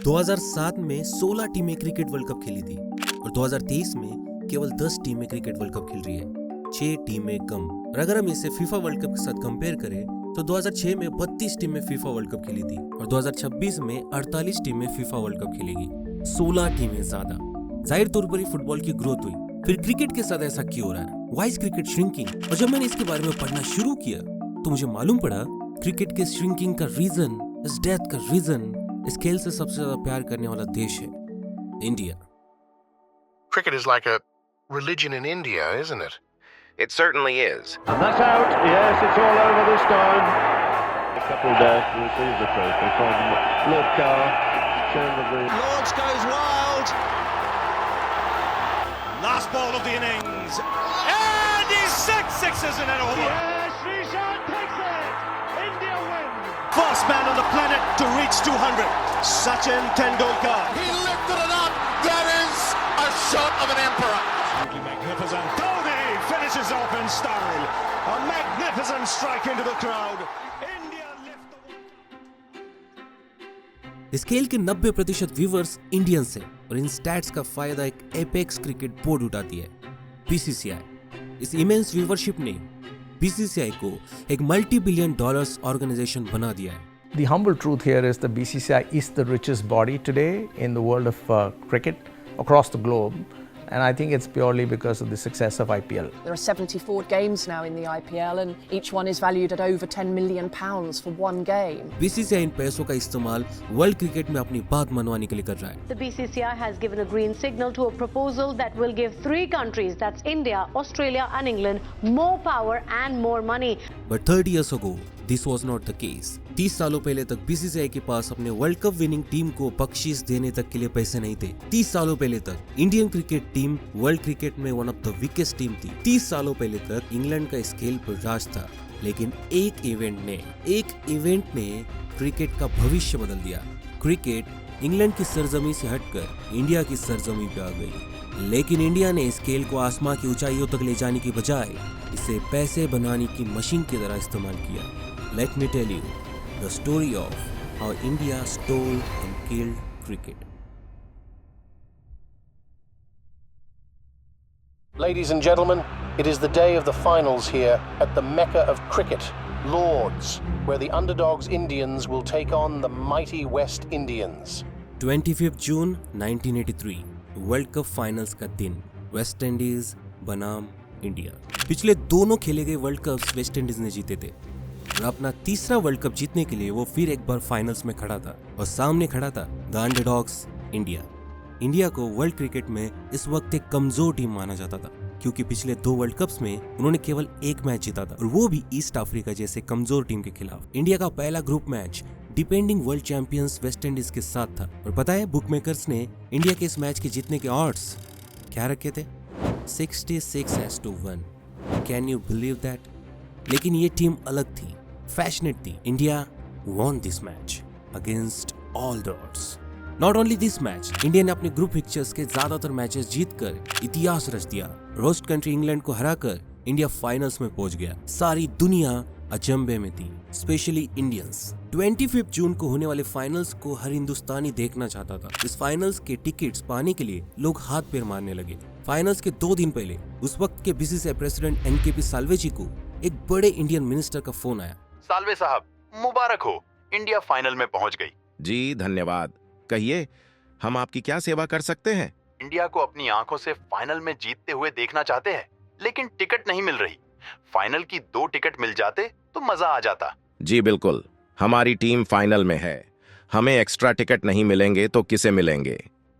2007 में 16 टीमें cricket world cup खेली थी और 2023 में केवल 10 टीमें क्रिकेट वर्ल्ड कप खेल रही है, 6 टीमें कम। और अगर हम इसे फीफा वर्ल्ड कप के साथ कंपेयर करें तो 2006 में 32 टीमें फीफा वर्ल्ड कप खेली थी और 2026 में 48 टीमें फीफा वर्ल्ड कप खेलेगी, 16 टीमें ज्यादा। जाहिर तौर पर ही फुटबॉल की ग्रोथ हुई, फिर क्रिकेट के साथ ऐसा क्यों हो रहा है? Why is cricket shrinking? और जब मैंने इसके बारे में पढ़ना शुरू किया तो मुझे मालूम पड़ा क्रिकेट के श्रिंकिंग का रीजन, इस डेथ का रीजन, इस खेल से सबसे ज्यादा प्यार करने वाला देश है India. Cricket is like a religion in India, isn't it? It certainly is. And that's out. Yes, it's all over this time. A couple there to receive the trophy from Lord Carr. Chairman of the... Lords goes wild. Last ball of the innings. And he's sixes in it all. Yes, Srishant takes it. India wins. First man on the planet to reach 200. Sachin Tendulkar. He lifted it up. That is a shot of an emperor. Absolutely magnificent. Dhoni finishes off in style. A magnificent strike into the crowd. India lift the... इस खेल के 90% viewers Indians हैं और इन stats का फायदा एक apex cricket board उठाती है, बीसीसीआई। इस इमेंस व्यूवरशिप ने बीसीसीआई को एक $multi-billion ऑर्गेनाइजेशन बना दिया है। The humble truth here is the BCCI is the richest body today in the world of cricket across the globe, and I think it's purely because of the success of IPL. There are 74 games now in the IPL and each one is valued at over £10 million for one game. BCCI इन पैसों का इस्तेमाल world cricket में अपनी बात मनवाने के लिए कर रहा है। The BCCI has given a green signal to a proposal that will give 3 countries, that's India, Australia and England, more power and more money. But 30 years ago, this was not the case. 30 सालों पहले तक BCCI के पास अपने world cup winning team को बख्शीश देने तक के लिए पैसे नहीं थे। 30 सालों पहले तक Indian cricket team world cricket में one of the weakest team थी। 30 सालों पहले तक इंग्लैंड का इस खेल पर राज था, लेकिन एक इवेंट ने क्रिकेट का भविष्य बदल दिया। क्रिकेट इंग्लैंड की सरजमी से हटकर इंडिया की सरजमी पे आ गई, लेकिन इंडिया ने इस खेल को आसमां की ऊंचाइयों तक ले जाने की बजाय इसे पैसे बनाने की मशीन की तरह इस्तेमाल किया। Let me tell you the story of how India stole and killed cricket. Ladies and gentlemen, it is the day of the finals here at the Mecca of cricket, Lords, where the underdogs Indians will take on the mighty West Indians. 25 June 1983, world cup finals का दिन, West Indies बनाम India. पिछले दोनों खेले गए world cups West Indies ने जीते थे और अपना तीसरा वर्ल्ड कप जीतने के लिए वो फिर एक बार फाइनल्स में खड़ा था और सामने खड़ा था द अंडरडॉग्स इंडिया। इंडिया को वर्ल्ड क्रिकेट में इस वक्त एक कमजोर टीम माना जाता था क्योंकि पिछले 2 वर्ल्ड कप्स में उन्होंने केवल एक मैच जीता था और वो भी ईस्ट अफ्रीका जैसे कमजोर टीम के खिलाफ। इंडिया का पहला group match depending world champions West Indies के साथ था और पता है बुकमेकर्स ने इंडिया के इस मैच के जीतने के ऑड्स क्या रखे थे? 66-1। Can you believe that? लेकिन ये टीम अलग थी, फैशनेट थी। India won this match against all the odds. Not only this match, India ने अपने ग्रुप पिक्चर्स के ज्यादातर मैचेस जीतकर इतिहास रच दिया। होस्ट कंट्री इंग्लैंड को हराकर इंडिया फाइनल्स में पहुंच गया। सारी दुनिया अचंभे में थी, स्पेशली इंडियंस। 25 जून को होने वाले फाइनल्स को हर हिंदुस्तानी देखना चाहता था। इस फाइनल्स के टिकट्स पाने के लिए लोग हाथ पैर मारने लगे। फाइनल्स के 2 दिन पहले उस वक्त के बीसीसीआई प्रेसिडेंट एनकेपी साल्वे जी को एक बड़े इंडियन मिनिस्टर का फोन आया। साल्वे साहब, मुबारक हो, इंडिया फाइनल में पहुंच गई। जी धन्यवाद। कहिए, हम आपकी क्या सेवा कर सकते हैं? इंडिया को अपनी आंखों से फाइनल में जीतते हुए देखना चाहते हैं, लेकिन टिकट नहीं मिल रही। फाइनल की 2 टिकट मिल जाते तो मजा आ जाता। जी बिल्कुल, हमारी टीम फाइनल में है। हमें एक्स्ट्रा टिकट नहीं मिलेंगे तो किसे मिलेंगे?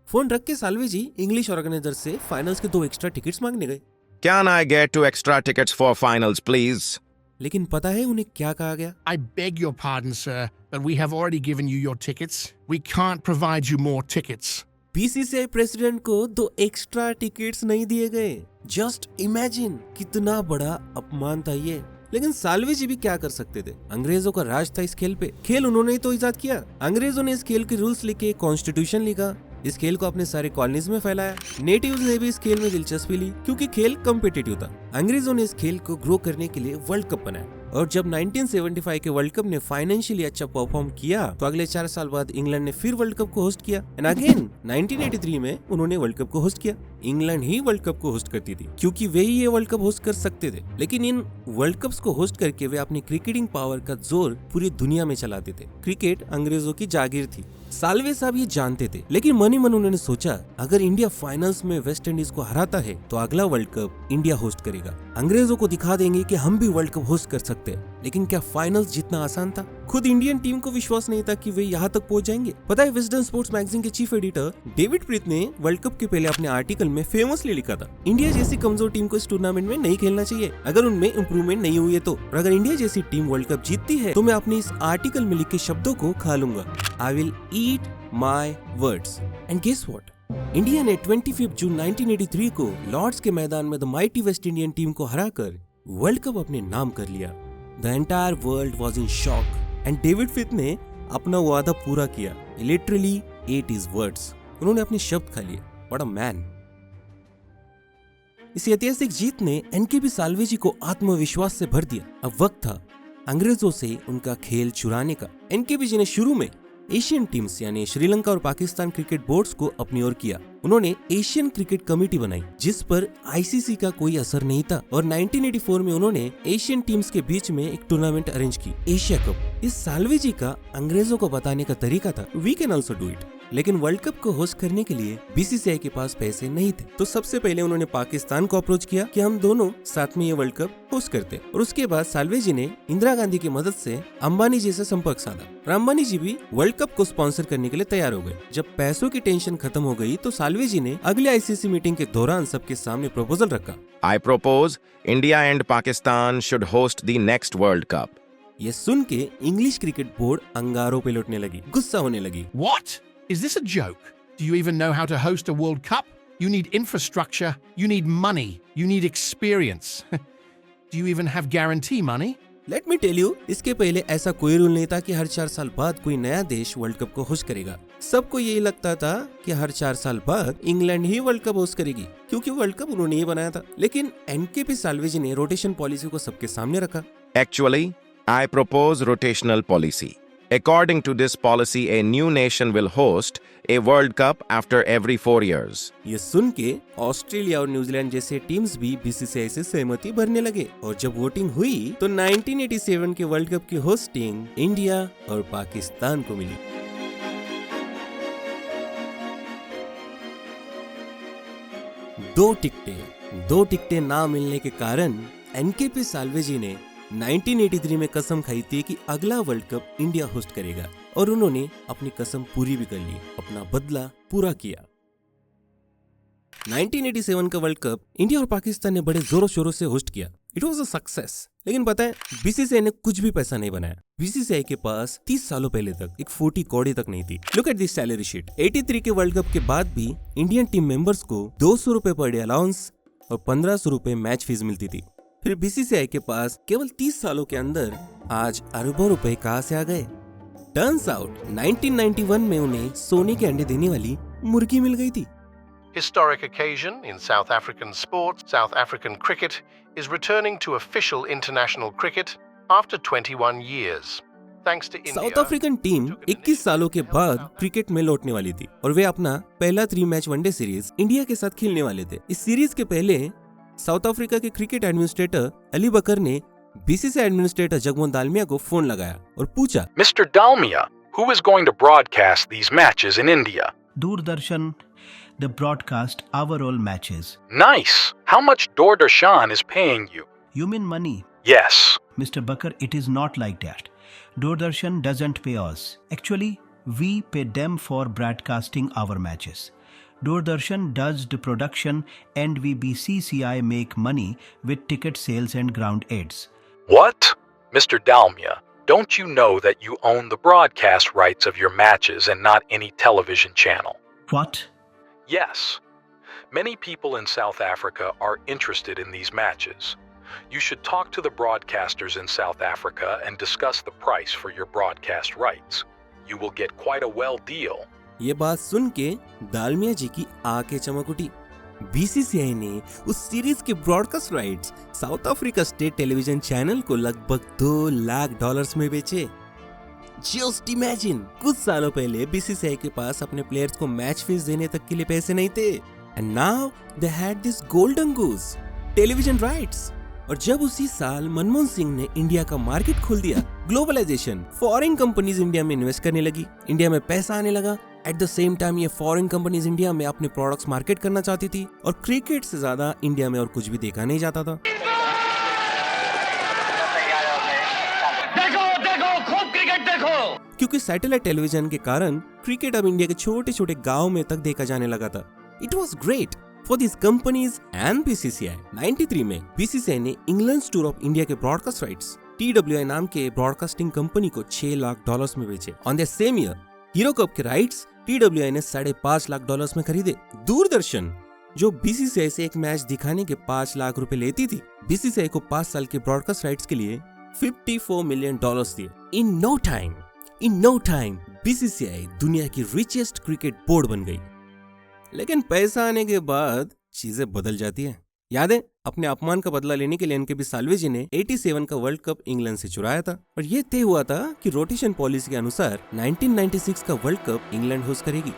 फोन रख के साल्वे जी इंग्लिश ऑर्गेनाइजर से फाइनल्स के 2 एक्स्ट्रा टिकट्स मांगने गए। Can I get 2 extra tickets for finals, please? लेकिन पता है उन्हें क्या कहा गया? I beg your pardon, sir, but we have already given you your tickets. We can't provide you more tickets. BCCI president को 2 एक्स्ट्रा टिकट्स नहीं दिए गए। जस्ट इमेजिन कितना बड़ा अपमान था ये। लेकिन साल्वे जी भी क्या कर सकते थे? अंग्रेजों का राज था इस खेल पे। खेल उन्होंने ही तो इजाद किया। अंग्रेजों ने इस खेल के रूल्स लिखे, कॉन्स्टिट्यूशन लिखा, इस खेल को अपने सारे कॉलोनीज में फैलाया। नेटिव्स ने भी इस खेल में दिलचस्पी ली क्योंकि खेल कॉम्पिटिटिव था। अंग्रेजों ने इस खेल को ग्रो करने के लिए वर्ल्ड कप बनाया और जब 1975 के वर्ल्ड कप ने फाइनेंशियली अच्छा परफॉर्म किया तो अगले 4 साल बाद इंग्लैंड ने फिर वर्ल्ड कप को होस्ट किया एंड अगेन 1983 में उन्होंने वर्ल्ड कप को होस्ट किया। इंग्लैंड ही वर्ल्ड कप को होस्ट करती थी क्योंकि वे ही ये वर्ल्ड कप होस्ट कर सकते थे, लेकिन इन वर्ल्ड कप्स को होस्ट करके वे अपनी क्रिकेटिंग पावर का जोर पूरी दुनिया में चलाते थे। क्रिकेट अंग्रेजों की जागीर थी, साल्वे साहब ये जानते थे, लेकिन मन ही मन उन्होंने सोचा अगर इंडिया फाइनल्स में वेस्ट इंडीज को हराता है तो अगला वर्ल्ड कप इंडिया होस्ट करेगा। अंग्रेजों को दिखा देंगे कि हम भी वर्ल्ड कप होस्ट कर सकते हैं। लेकिन क्या फाइनल्स जितना आसान था? खुद इंडियन टीम को विश्वास नहीं था कि वे यहाँ तक पहुंच जाएंगे। पता है, विजडम स्पोर्ट्स मैगजीन के चीफ एडिटर डेविड प्रीत ने वर्ल्ड कप के पहले अपने आर्टिकल में फेमसली लिखा था, इंडिया जैसी कमजोर टीम को इस टूर्नामेंट में नहीं खेलना चाहिए अगर उनमें इंप्रूवमेंट नहीं हुई है तो। और अगर इंडिया जैसी टीम वर्ल्ड कप जीतती है तो मैं अपने इस आर्टिकल में लिखे शब्दों को खा लूंगा। I will eat my words. And guess what? India ने 25 जून 1983 को लॉर्ड्स के मैदान में the mighty West Indian team को हराकर वर्ल्ड कप अपने नाम कर लिया। The entire world was in shock and David Frith ने अपना वादा पूरा किया। Literally ate his words. उन्होंने अपने शब्द खा लिए। What a man. इस ऐतिहासिक जीत ने एनकेबी साल्वे जी को आत्मविश्वास से भर दिया। अब वक्त था अंग्रेजों से उनका खेल चुराने का। एनकेबी जी ने शुरू में एशियन टीम्स यानी श्रीलंका और पाकिस्तान क्रिकेट बोर्ड्स को अपनी ओर किया। उन्होंने एशियन क्रिकेट कमेटी बनाई जिस पर आईसीसी का कोई असर नहीं था और 1984 में उन्होंने एशियन टीम्स के बीच में एक टूर्नामेंट अरेंज की, एशिया कप। इस साल्वे जी का अंग्रेजों को बताने का तरीका था, we can also do it. लेकिन वर्ल्ड कप को होस्ट करने के लिए बीसीसीआई के पास पैसे नहीं थे, तो सबसे पहले उन्होंने पाकिस्तान को अप्रोच किया कि हम दोनों साथ में ये वर्ल्ड कप होस्ट करते। और उसके बाद साल्वे जी ने इंदिरा गांधी की मदद से अंबानी जी से संपर्क साधा और अंबानी जी भी वर्ल्ड कप को स्पॉन्सर करने के लिए तैयार हो गए। जब पैसों की टेंशन खत्म हो गई तो साल्वे जी ने अगले आईसीसी मीटिंग के दौरान सबके सामने प्रपोजल रखा। I propose India and Pakistan should host the next World Cup. ये सुन के इंग्लिश क्रिकेट बोर्ड अंगारों पे लौटने लगी, गुस्सा होने लगी। What? Is this a joke? Do you even know how to host a World Cup? You need infrastructure, you need money, you need experience. Do you even have guarantee money? Let me tell you, इसके पहले ऐसा कोई rule नहीं था कि हर 4 साल बाद कोई नया देश वर्ल्ड कप को होस्ट करेगा। सबको यही लगता था कि हर 4 साल बाद इंग्लैंड ही वर्ल्ड कप होस्ट करेगी क्योंकि वर्ल्ड कप उन्होंने ही बनाया था। लेकिन एनकेपी साल्वे जी ने रोटेशन पॉलिसी को सबके सामने रखा। Actually, I propose rotational policy. According to this policy, a new nation will host a World Cup after every 4 years. ये सुन के ऑस्ट्रेलिया और न्यूजीलैंड जैसे टीम्स भी बीसीसीआई से सहमति भरने लगे और जब वोटिंग हुई तो 1987 के वर्ल्ड कप की होस्टिंग इंडिया और पाकिस्तान को मिली। दो टिकटें ना मिलने के कारण एनकेपी साल्वे जी ने 1983 में कसम खाई थी कि अगला वर्ल्ड कप इंडिया होस्ट करेगा और उन्होंने अपनी कसम पूरी भी कर ली, अपना बदला पूरा किया। 1987 का वर्ल्ड कप इंडिया और पाकिस्तान ने बड़े जोरों शोरों से होस्ट किया। It was a success. लेकिन पता है, बीसीसीआई ने कुछ भी पैसा नहीं बनाया। बीसीसीआई के पास 30 सालों पहले तक एक 40 कौड़ी तक नहीं थी। Look at this salary sheet. 83 के वर्ल्ड कप के बाद भी इंडियन टीम मेंबर्स को 200 रुपए पर डे अलाउंस और 1500 रुपए मैच फीस मिलती थी। फिर बीसीसीआई के पास केवल 30 सालों के अंदर आज अरबों रुपए कहां से आ गए? टर्न्स आउट 1991 में उन्हें सोने के अंडे देने वाली मुर्गी मिल गई थी। Historic occasion in South African sports. South African cricket is returning to official international cricket after 21 years. Thanks to India. South African team 21 सालों के बाद क्रिकेट में लौटने वाली थी और वे अपना पहला 3 मैच वनडे सीरीज इंडिया के साथ खेलने वाले थे। इस सीरीज के पहले साउथ अफ्रीका के क्रिकेट एडमिनिस्ट्रेटर अली बकर ने बीसीसीआई एडमिनिस्ट्रेटर जगमोहन दालमिया को फोन लगाया और पूछा, Mr. Dalmia, who is going to broadcast these matches in India? Doordarshan, they broadcast our all matches. Nice. How much Doordarshan is paying you? You mean money? Yes. Mr. Bakar, it is not like that. Doordarshan doesn't pay us. Actually, we pay them for broadcasting our matches. Doordarshan does the production and we BCCI make money with ticket sales and ground ads. What? Mr. Dalmia, don't you know that you own the broadcast rights of your matches and not any television channel? What? Yes. Many people in South Africa are interested in these matches. You should talk to the broadcasters in South Africa and discuss the price for your broadcast rights. You will get quite a well deal. ये बात सुन के दालमिया जी की आंखें चमक उठी। BCCI ने उस series के broadcast rights south Africa state television channel को लगभग $2 लाख में बेचे। जस्ट इमेजिन, कुछ सालों पहले बीसीसीआई के पास अपने प्लेयर्स को मैच फीस देने तक के लिए पैसे नहीं थे, and now they had this golden goose, television rights. और जब उसी साल मनमोहन सिंह ने इंडिया का मार्केट खोल दिया, ग्लोबलाइजेशन, फॉरेन कंपनीज इंडिया में इन्वेस्ट करने लगी, इंडिया में पैसा आने लगा। एट द सेम टाइम ये फॉरेन कंपनीज इंडिया में अपने प्रोडक्ट्स मार्केट करना चाहती थी, और क्रिकेट से ज्यादा इंडिया में और कुछ भी देखा नहीं जाता था। क्योंकि सैटेलाइट टेलीविजन के कारण क्रिकेट अब इंडिया के छोटे छोटे गांव में तक देखा जाने लगा था। It was great for this companies and BCCI. 93 में बीसीसीआई ने इंग्लैंड टूर ऑफ इंडिया के ब्रॉडकास्ट राइट्स TWI नाम के ब्रॉडकास्टिंग कंपनी को $6 लाख में बेचे। On the same year hero cup के राइट्स TWI ने $5.5 लाख में खरीदे। दूरदर्शन, जो बीसीसीआई से एक मैच दिखाने के $5 लाख लेती थी, बीसीसीआई को 5 साल के ब्रॉडकास्ट राइट्स के लिए $54 मिलियन दिए। इन नो टाइम बीसीसीआई दुनिया की रिचेस्ट क्रिकेट बोर्ड बन गई। लेकिन पैसा आने के बाद चीजें बदल जाती हैं। याद है, अपने अपमान का बदला लेने के लिए एनकेबी साल्वेजी ने 87 का वर्ल्ड कप इंग्लैंड से चुराया था, और ये तय हुआ था कि रोटेशन पॉलिसी के अनुसार 1996 का वर्ल्ड कप इंग्लैंड होस्ट करेगी।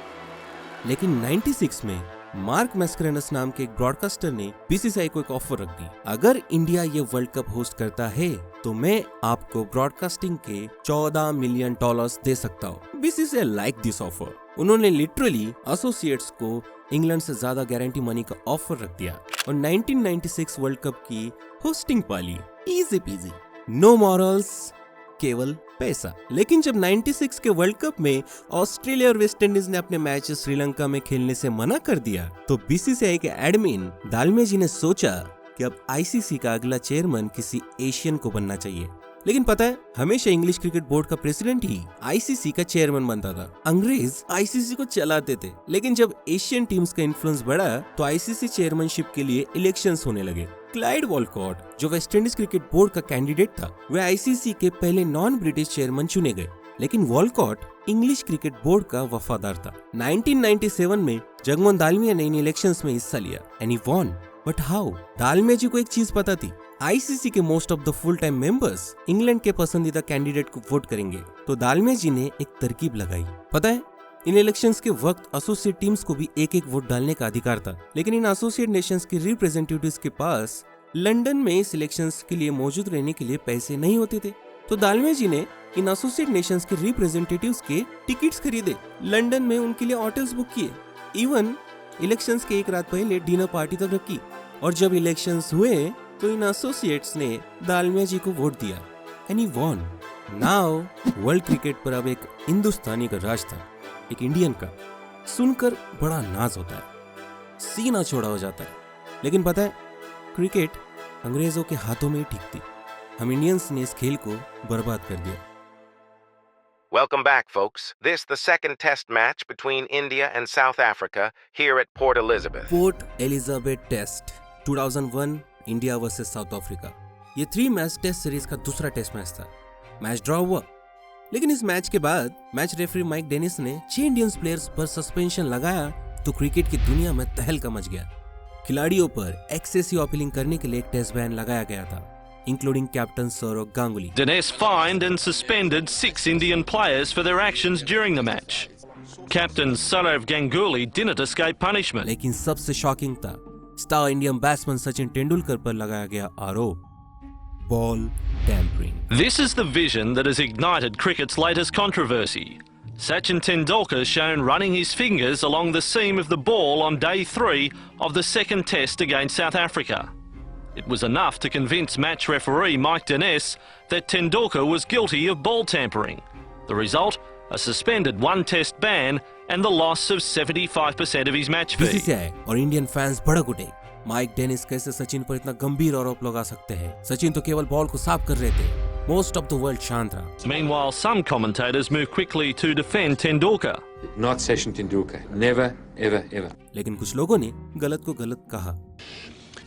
लेकिन 96 में मार्क मैस्करेनस नाम के एक ब्रॉडकास्टर ने बीसीसीआई को एक ऑफर रख दी, अगर इंडिया ये वर्ल्ड कप होस्ट करता है तो मैं आपको ब्रॉडकास्टिंग के $14 मिलियन दे सकता हूँ। BCCI like this offer. उन्होंने लिटरली एसोसिएट्स को इंग्लैंड से ज्यादा गारंटी मनी का ऑफर रख दिया और 1996 वर्ल्ड कप की होस्टिंग पाली। इजी पीजी, नो मॉरल्स, केवल पैसा। लेकिन जब 96 के वर्ल्ड कप में ऑस्ट्रेलिया और वेस्ट इंडीज ने अपने मैच श्रीलंका में खेलने से मना कर दिया, तो बीसीसीआई के एडमिन दालमेजी ने सोचा कि अब आईसीसी का अगला चेयरमैन किसी एशियन को बनना चाहिए। लेकिन पता है, हमेशा इंग्लिश क्रिकेट बोर्ड का प्रेसिडेंट ही आईसीसी का चेयरमैन बनता था। अंग्रेज आईसीसी को चलाते थे, लेकिन जब एशियन टीम्स का इन्फ्लुएंस बढ़ा तो आईसीसी चेयरमैनशिप के लिए इलेक्शंस होने लगे। क्लाइड वॉलकॉट, जो वेस्ट इंडीज क्रिकेट बोर्ड का कैंडिडेट था, वे आईसीसी के पहले नॉन ब्रिटिश चेयरमैन चुने गए। लेकिन वॉलकॉट इंग्लिश क्रिकेट बोर्ड का वफादार था। 1997 में जगमोहन दालमिया ने इन इलेक्शंस में हिस्सा लिया and he won. But how? Dalmiya ji को एक चीज पता थी, आईसीसी के most of the full time members England के पसंदीदा कैंडिडेट को वोट करेंगे। तो दालमिया जी ने एक तरकीब लगाई। पता है, इन इलेक्शंस के वक्त एसोसिएट टीम्स को भी एक एक वोट डालने का अधिकार था, लेकिन इन एसोसिएट नेशंस के रिप्रेजेंटेटिव्स के पास लंदन में इस इलेक्शंस के लिए मौजूद रहने के लिए पैसे नहीं होते थे। तो दालमिया जी ने इन एसोसिएट नेशंस के रिप्रेजेंटेटिव्स के टिकट्स खरीदे, लंदन में उनके लिए होटल्स बुक किए, इवन इलेक्शंस के एक रात पहले डिनर पार्टी तक रखी। और जब इलेक्शंस हुए तो इन एसोसिएट्स ने दालमिया जी को वोट दिया and he won. Now world cricket पर अब एक हिंदुस्तानी का राज था, एक इंडियन का। सुनकर बड़ा नाज होता है, सीना चौड़ा हो जाता है। लेकिन पता है, क्रिकेट अंग्रेजों के हाथों में ही ठीक थी। हम इंडियंस ने इस खेल को बर्बाद कर दिया। Welcome back, folks. This the second test match between India and South Africa here at Port Elizabeth. Port Elizabeth Test 2001 India versus south Africa. ये 3 मैच टेस्ट सीरीज का दूसरा टेस्ट मैच था। मैच ड्रॉ हुआ, लेकिन इस match के बाद match referee mic Dennis ने 6 इंडियन प्लेयर्स पर सस्पेंशन लगाया तो क्रिकेट की दुनिया में तहलका मच गया। खिलाड़ियों पर एक्सेसिव अपीलिंग करने के लिए एक टेस्ट बैन लगाया गया था, including captain Sourav Ganguly. Dinesh fined and suspended 6 Indian players for their actions during the match. Captain Sourav Ganguly didn't escape punishment. लेकिन सबसे शॉकिंग था star Indian batsman Sachin Tendulkar पर लगाया गया आरोप, ball tampering. This is the vision that has ignited cricket's latest controversy. Sachin Tendulkar shown running his fingers along the seam of the ball on day 3 of the second test against South Africa. It was enough to convince match referee Mike Dinesh that Tendulkar was guilty of ball tampering. The result, a suspended 1-test ban and the loss of 75% of his match fee. BCCI और Indian fans भड़क उठे। Mic Dennis कैसे सचिन पर इतना गंभीर आरोप लगा सकते हैं? सचिन तो केवल बॉल को साफ कर रहे थे। Most of the world शांत रहा। Meanwhile, some commentators moved quickly to defend Tendulkar. Not Sachin Tendulkar. Never, ever, ever. लेकिन कुछ लोगों ने गलत को गलत कहा।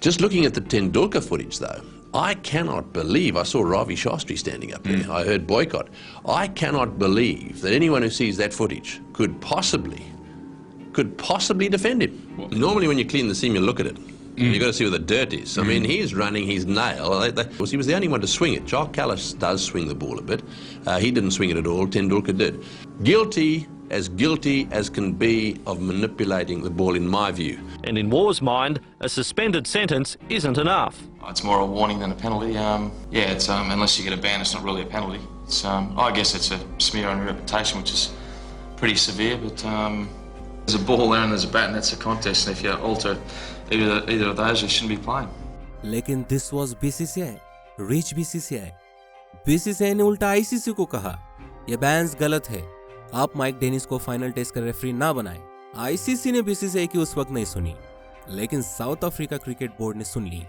Just looking at the Tendulkar footage, though, I cannot believe, I saw Ravi Shastri standing up there, I heard boycott. I cannot believe that anyone who sees that footage could possibly could possibly defend him. Normally when you clean the seam, you look at it. You've got to see where the dirt is. I mean, he's running his nail. He was the only one to swing it. Joel Callis does swing the ball a bit. He didn't swing it at all. Tendulkar did. Guilty as can be of manipulating the ball, in my view. And in War's mind, a suspended sentence isn't enough. It's more a warning than a penalty. It's unless you get a ban, it's not really a penalty. It's I guess it's a smear on your reputation, which is pretty severe. But there's a ball there and there's a bat, and that's a contest. And if you alter either of those, you shouldn't be playing. लेकिन this was BCCI, rich BCCI. BCCI ने उल्टा ICC को कहा, ये bans गलत है. आप mic Dennis को फाइनल टेस्ट का रेफरी ना बनाएं. आईसीसी ने बीसीसीआई की उस वक्त नहीं सुनी, लेकिन साउथ अफ्रीका क्रिकेट बोर्ड ने सुन ली.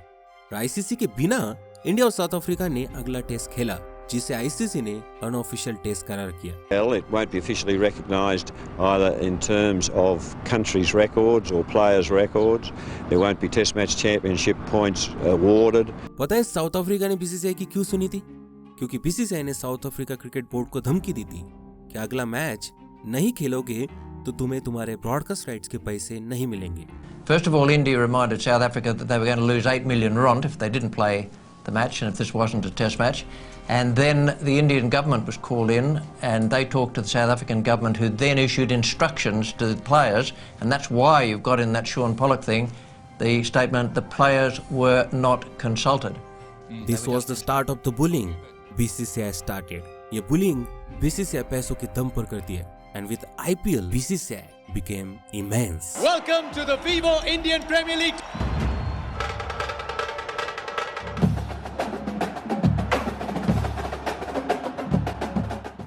आईसीसी के बिना इंडिया और साउथ अफ्रीका ने अगला टेस्ट खेला, जिसे आईसीसी ने अनऑफिशियल टेस्ट करार किया. Well, it won't be officially recognised either in terms of countries' records or players' records. There won't be Test Match Championship points awarded. पता है साउथ अफ्रीका ने बीसीसीआई की क्यों सुनी थी? क्योंकि बीसीसीआई ने साउथ अफ्रीका क्रिकेट बोर्ड को धमकी दी थी कि अगला मैच नहीं खेलोगे तो तुम्हें तुम्हारे ब्रॉडकास्ट राइट्स के पैसे नहीं मिलेंगे. First of all, India reminded South Africa that they were going to lose 8 million rand if they didn't play the match and if this wasn't a test match. And then the Indian government was called in and they talked to the South African government, who then issued instructions to the players, and that's why you've got in that Sean Pollock thing the statement the players were not consulted. This was the start of the bullying BCCI started. ये bullying BCCI पैसों के दम पर करती है, and with IPL BCCI became immense. Welcome to the Vivo Indian Premier League.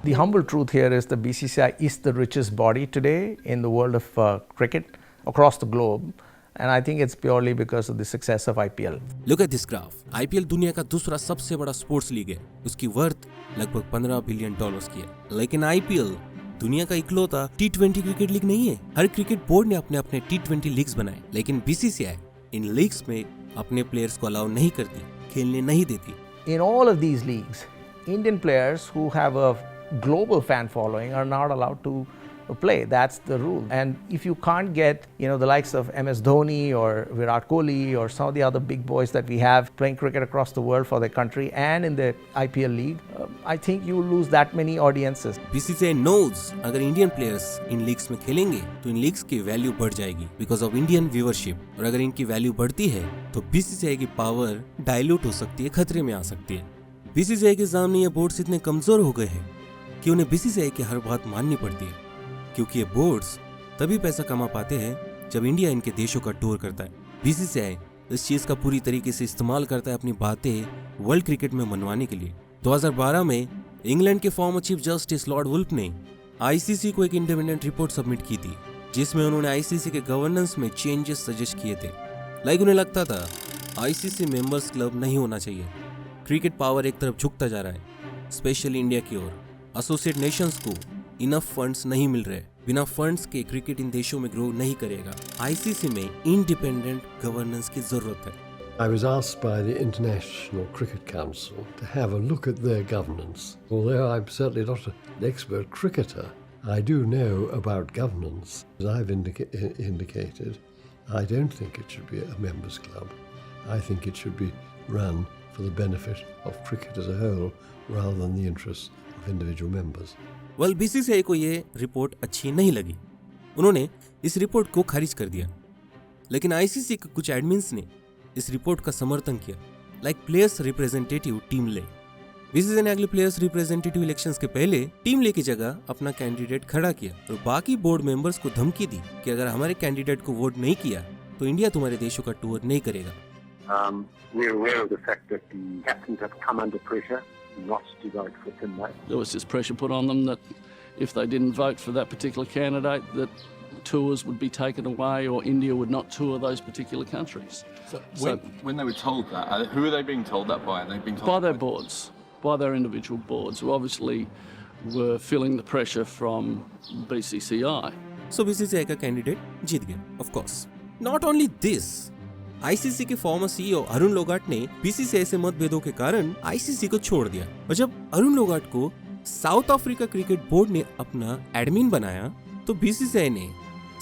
The humble truth here is the BCCI is the richest body today in the world of cricket across the globe. And I think it's purely because of the success of IPL. Look at this graph. IPL दुनिया का दूसरा सबसे बड़ा sports league है. उसकी worth लगभग $15 billion की है. लेकिन IPL दुनिया का इकलौता T20 क्रिकेट लीग नहीं है. हर क्रिकेट बोर्ड ने अपने अपने T20 लीग्स बनाए, लेकिन BCCI इन लीग्स में अपने प्लेयर्स को अलाउ नहीं करती, खेलने नहीं देती. In all of these leagues, Indian players who have a global fan following are not allowed to play. That's the rule. And if you can't get, the likes of MS Dhoni or Virat Kohli or some of the other big boys that we have playing cricket across the world for their country and in the IPL league, I think you will lose that many audiences. BCCI knows अगर Indian players इन leagues में खेलेंगे तो इन leagues की value बढ़ जाएगी because of Indian viewership. और अगर इनकी value बढ़ती है तो BCCI की power dilute हो सकती है, खतरे में आ सकती है. BCCI के सामने ये बोर्ड्स इतने कमजोर हो गए हैं कि उन्हें BCCI की हर बात माननी पड़ती है, क्योंकि ये बोर्ड्स तभी पैसा कमा पाते हैं जब इंडिया इनके देशों का टूर करता है. BCCI इस चीज का पूरी तरीके से इस्तेमाल करता है अपनी बातें वर्ल्ड क्रिकेट में मनवाने के लिए. 2012 में इंग्लैंड के former chief justice Lord Woolf ने आईसीसी को एक इंडिपेंडेंट रिपोर्ट सबमिट की थी, जिसमें उन्होंने आईसीसी के गवर्नेंस में चेंजेस सजेस्ट किए थे. उन्हें लगता था आईसीसी मेंबर्स क्लब नहीं होना चाहिए. क्रिकेट पावर एक तरफ झुकता जा रहा है, स्पेशली इंडिया की ओर. एसोसिएट नेशंस को इनफ फंड्स नहीं मिल रहे. बिना फंड्स के क्रिकेट इन देशों में ग्रो नहीं करेगा. आईसीसी में इंडिपेंडेंट गवर्नेंस की जरूरत है. I was asked by the International Cricket Council to have a look at their governance. Although I'm certainly not an expert cricketer, I do know about governance. As I've indicated, I don't think it should be a members club. I think it should be run for the benefit of cricket as a whole rather than the interests of individual members. Well, BCCI को ये report अच्छी नहीं लगी. उन्होंने इस report को खारिज कर दिया. लेकिन आईसीसी के कुछ एडमिन्स ने इस रिपोर्ट का समर्थन किया, लाइक प्लेयर्स रिप्रेजेंटेटिव टीम ले. बीसीसीआई ने अगले प्लेयर्स रिप्रेजेंटेटिव इलेक्शंस के पहले टीम ले की जगह अपना कैंडिडेट खड़ा किया और बाकी बोर्ड मेंबर्स को धमकी दी कि अगर हमारे कैंडिडेट को वोट नहीं किया तो इंडिया तुम्हारे देशों का टूर नहीं करेगा. We're aware of the fact that the captains have come under pressure not to vote for Tim May. There was this pressure put on them that if they didn't vote for that particular candidate, that tours would be taken away or India would not tour those particular countries. So when they were told that, who are they being told that by? Are they being told by their boards, by their individual boards, who obviously were feeling the pressure from BCCI. So BCCI का candidate जीत गया, of course. Not only this, ICC के farmer CEO Arun लोगाट ने BCCI से मतभेदों के कारण ICC को छोड़ दिया. और जब अरुण लोगाट को साउथ अफ्रीका क्रिकेट बोर्ड ने अपना एडमिन बनाया तो बीसीसीआई ने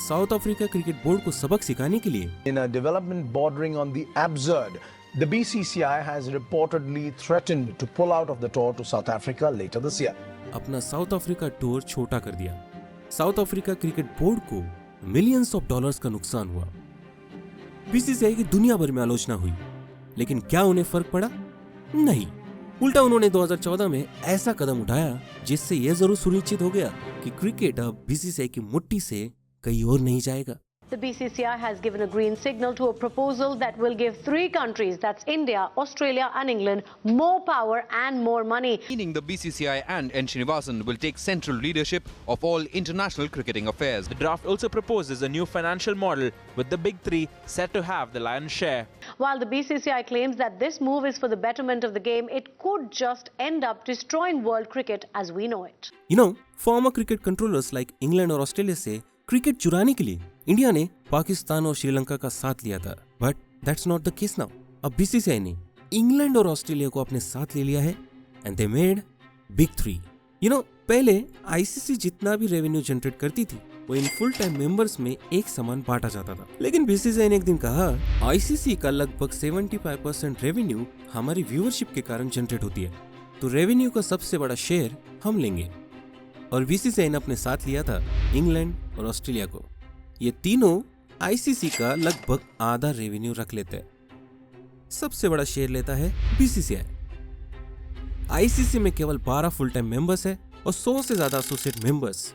साउथ अफ्रीका क्रिकेट बोर्ड को सबक सिखाने के लिए। In a development bordering on the absurd, the BCCI has reportedly threatened to pull out of the tour to South Africa later this year. अपना साउथ अफ्रीका टूर छोटा कर दिया। South Africa cricket board को millions of dollars का नुकसान हुआ। BCCI की दुनिया भर में आलोचना हुई, लेकिन क्या उन्हें फर्क पड़ा? नहीं, उल्टा उन्होंने 2014 में ऐसा कदम उठाया जिससे यह जरूर सुनिश्चित हो गया कि क्रिकेट अब बीसीसीआई की मुट्ठी से कहीं और नहीं जाएगा। The BCCI has given a green signal to a proposal that will give 3 countries, that's India, Australia and England, more power and more money. Meaning the BCCI and N. Srinivasan will take central leadership of all international cricketing affairs. The draft also proposes a new financial model with the big 3 set to have the lion's share. While the BCCI claims that this move is for the betterment of the game, it could just end up destroying world cricket as we know it. You know, former cricket controllers like England और Australia से cricket चुराने के लिए India ने पाकिस्तान और श्रीलंका का साथ लिया था, but that's not the case now. अब बीसीसीआई ने इंग्लैंड और ऑस्ट्रेलिया को अपने साथ ले लिया है and they made big 3। You know, पहले आईसीसी जितना भी रेवेन्यू जनरेट करती थी वो इन फुल टाइम मेंबर्स में एक समान बांटा जाता था, लेकिन बीसीसीआई ने एक दिन कहा आईसीसी का लगभग 75% रेवेन्यू हमारी व्यूअरशिप के कारण जनरेट होती है, तो रेवेन्यू का सबसे बड़ा शेयर हम लेंगे। और बीसीसीआई ने अपने साथ लिया था इंग्लैंड और ऑस्ट्रेलिया को। ये तीनों आईसीसी का लगभग आधा रेवेन्यू रख लेते हैं। सबसे बड़ा शेयर लेता है बीसीसीआई। आईसीसी में केवल 12 फुल टाइम मेंबर्स है और 100 से ज्यादा एसोसिएट मेंबर्स।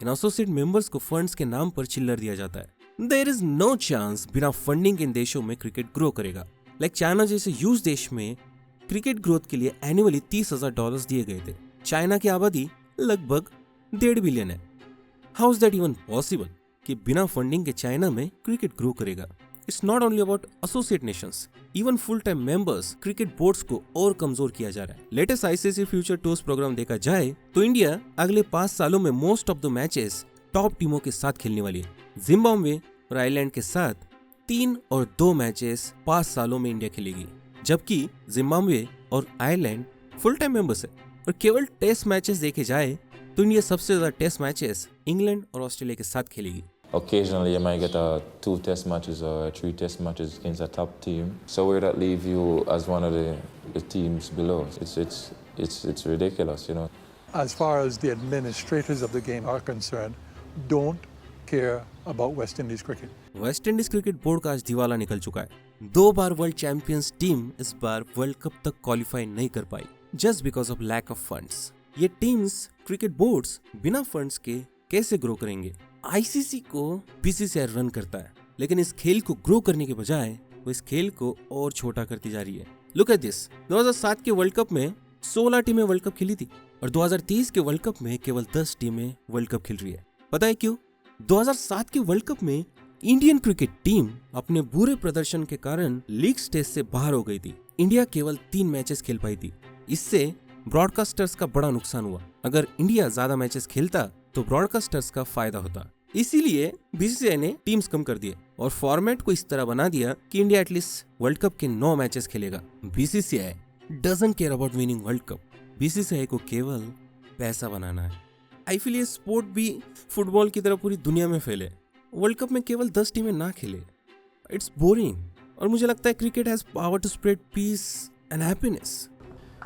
इन एसोसिएट मेंबर्स को फंड्स के नाम पर चिल्लर दिया जाता है। देयर इज नो चांस बिना फंडिंग इन देशों में क्रिकेट ग्रो करेगा। लाइक चाइना जैसे ह्यूज देश में क्रिकेट ग्रोथ के लिए एनुअली $30,000 दिए गए थे। चाइना की आबादी लगभग 1.5 बिलियन है। How is that even possible कि बिना फंडिंग के चाइना में क्रिकेट ग्रो करेगा? It's not only about associate nations, even full time members cricket boards को और कमजोर किया जा रहा है। Latest ICC future tours program देखा जाए तो इंडिया अगले 5 सालों में most of the matches top टीमों के साथ खेलने वाली है। जिम्बाब्वे और आयरलैंड के साथ 3 और 2 मैचेस 5 सालों में इंडिया खेलेगी, जबकि जिम्बाब्वे और आयरलैंड फुल टाइम मेंबर्स है। और केवल टेस्ट मैचेस देखे जाए तो इंडिया सबसे ज्यादा टेस्ट मैचेस इंग्लैंड और ऑस्ट्रेलिया के साथ खेलेगी। Occasionally, you might get 2 test matches or 3 test matches against a top team. So where that leave you as one of the teams below? It's ridiculous, you know. As far as the administrators of the game are concerned, don't care about West Indies cricket. West Indies cricket board का आज दिवाला निकल चुका है। 2 बार world champions team इस बार world cup तक qualify नहीं कर पाई just because of lack of funds. ये टीम्स क्रिकेट बोर्ड्स बिना फंड्स के कैसे ग्रो करेंगे? आईसीसी को बीसीसीआई रन करता है, लेकिन इस खेल को ग्रो करने के बजाय वो इस खेल को और छोटा करती जा रही है। लुक एट दिस, 2007 के वर्ल्ड कप में 16 टीमें वर्ल्ड कप खेली थी और 2030 के वर्ल्ड कप में केवल 10 टीमें वर्ल्ड कप खेल रही है। पता है क्यों? 2007 के वर्ल्ड कप में इंडियन क्रिकेट टीम अपने बुरे प्रदर्शन के कारण लीग स्टेज से बाहर हो गई थी। इंडिया केवल 3 मैचेस खेल पाई थी। इससे ब्रॉडकास्टर्स का बड़ा नुकसान हुआ। अगर इंडिया ज्यादा मैचेस खेलता तो ब्रॉडकास्टर्स का फायदा होता। इसीलिए बीसीसीआई ने टीम्स कम कर दिए और फॉर्मेट को इस तरह बना दिया कि इंडिया एटलीस्ट वर्ल्ड कप के 9 मैचेस खेलेगा। BCCI doesn't care about winning world cup. BCCI को केवल पैसा बनाना है। आई फील ये स्पोर्ट भी फुटबॉल की तरह पूरी दुनिया में फैले। वर्ल्ड कप में केवल 10 टीमें ना खेले, इट्स बोरिंग। और मुझे लगता है cricket has power to spread peace and happiness.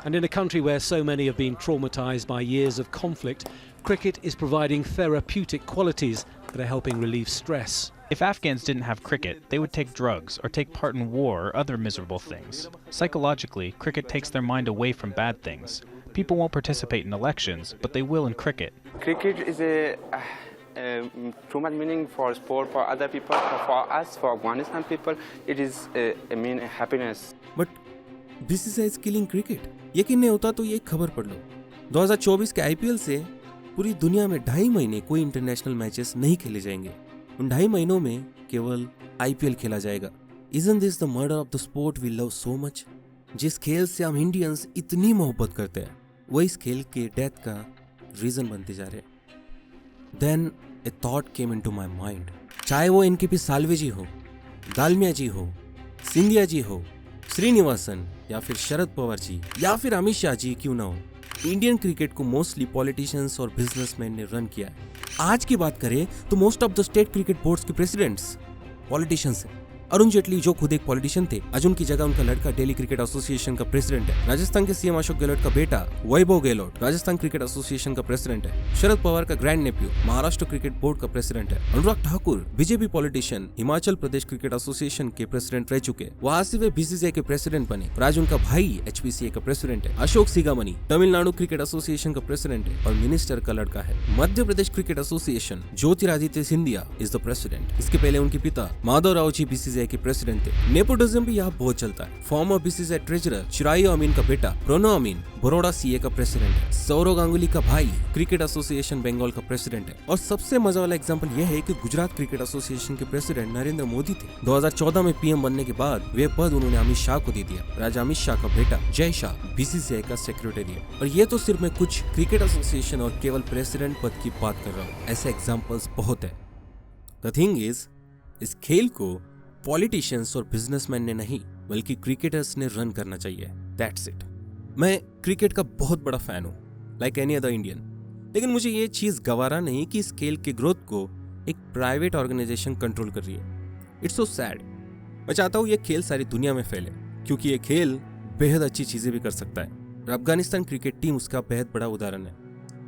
And in a country where so many have been traumatized by years of conflict, cricket is providing therapeutic qualities that are helping relieve stress. If Afghans didn't have cricket, they would take drugs or take part in war or other miserable things. Psychologically, cricket takes their mind away from bad things. People won't participate in elections, but they will in cricket. Cricket is too much meaning for sport, for other people, for us, for Afghanistan people. It is happiness. But BCCI is killing cricket. यकीन नहीं होता तो ये खबर पढ़ लो। 2024 के IPL से पूरी दुनिया में 2.5 महीने कोई इंटरनेशनल मैचेस नहीं खेले जाएंगे। उन 2.5 महीनों में केवल आईपीएल खेला जाएगा। Isn't this the murder of the sport we love so much? जिस खेल से हम इंडियंस इतनी मोहब्बत करते हैं वो इस खेल के डेथ का रीजन बनते जा रहे हैं। Then a thought came into my mind. चाहे वो एनकेपी साल्वे जी हो, दालमिया जी हो, सिंधिया जी हो, श्रीनिवासन या फिर शरद पवार जी या फिर अमित शाह जी क्यों ना हो, इंडियन क्रिकेट को मोस्टली पॉलिटिशियंस और बिजनेसमैन ने रन किया है। आज की बात करें तो most of the state cricket boards के प्रेसिडेंट्स पॉलिटिशियंस हैं। अरुण जेटली जो खुद एक पॉलिटिशियन थे, आज उनकी जगह उनका लड़का दिल्ली क्रिकेट एसोसिएशन का प्रेसिडेंट है। राजस्थान के सीएम अशोक गहलोत का बेटा वैभव गहलोत राजस्थान क्रिकेट एसोसिएशन का प्रेसिडेंट है। शरद पवार का grand nephew Maharashtra cricket board का प्रेसिडेंट है। Anurag Thakur BJP politician Himachal Pradesh cricket association के प्रेसिडेंट रह चुके। वहां से वे बीसीसीआई के प्रेसिडेंट बने और आज उनका भाई एचपीसीए का प्रेसिडेंट है। अशोक सिगामनी तमिलनाडु क्रिकेट एसोसिएशन का प्रेसिडेंट है और मिनिस्टर का लड़का है। Madhya Pradesh cricket association Jyotiraditya Scindia is the president. इसके पहले उनके पिता माधव राव जी बीसीसीआई के प्रेसिडेंट थे। नेपोटिज्म भी यहाँ बहुत चलता है। Former BCCI treasurer Chirayu Amin का बेटा प्रणव अमीन बड़ौदा सीए का प्रेसिडेंट है। सौरव गांगुली का भाई क्रिकेट एसोसिएशन बंगाल का प्रेसिडेंट है। और सबसे मजा वाला एग्जांपल यह है कि गुजरात क्रिकेट एसोसिएशन के प्रेसिडेंट नरेंद्र मोदी थे। 2014 में पीएम बनने के बाद वे पद उन्होंने अमित शाह को दे दिया। राजा अमित शाह का बेटा जय शाह बीसीसीआई का सेक्रेटरी है। और ये तो सिर्फ मैं कुछ क्रिकेट एसोसिएशन और केवल प्रेसिडेंट पद की बात कर रहा हूँ, ऐसे एग्जाम्पल्स बहुत है। द थिंग इज, इस खेल को पॉलिटिशियंस और बिजनेसमैन ने नहीं बल्कि क्रिकेटर्स ने रन करना चाहिए। That's it. मैं क्रिकेट का बहुत बड़ा फैन हूँ, लाइक एनी अदर इंडियन, लेकिन मुझे ये चीज गवारा नहीं कि इस खेल के ग्रोथ को एक प्राइवेट ऑर्गेनाइजेशन कंट्रोल कर रही है। It's so sad. मैं चाहता हूँ ये खेल सारी दुनिया में फैले, क्योंकि ये खेल बेहद अच्छी चीजें भी कर सकता है। और अफगानिस्तान क्रिकेट टीम उसका बेहद बड़ा उदाहरण है।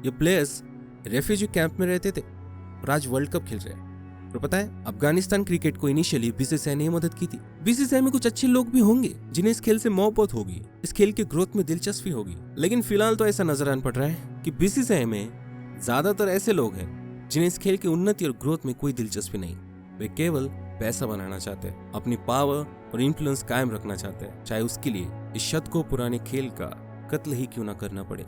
ये प्लेयर्स रेफ्यूजी कैंप में रहते थे और आज वर्ल्ड कप खेल रहे हैं। और पता है, अफगानिस्तान क्रिकेट को इनिशियली बीसीसीआई ने मदद की थी। बीसीसीआई में कुछ अच्छे लोग भी होंगे जिन्हें इस खेल से मोहब्बत होगी, इस खेल के ग्रोथ में दिलचस्पी होगी, लेकिन फिलहाल तो ऐसा नजर आने पड़ रहा है कि बीसीसीआई में ज्यादातर ऐसे लोग हैं जिन्हें इस खेल की उन्नति और ग्रोथ में कोई दिलचस्पी नहीं। वे केवल पैसा बनाना चाहते हैं, अपनी पावर और इन्फ्लुएंस कायम रखना चाहते हैं, चाहे उसके लिए इस शत को पुराने खेल का कत्ल ही क्यों ना करना पड़े।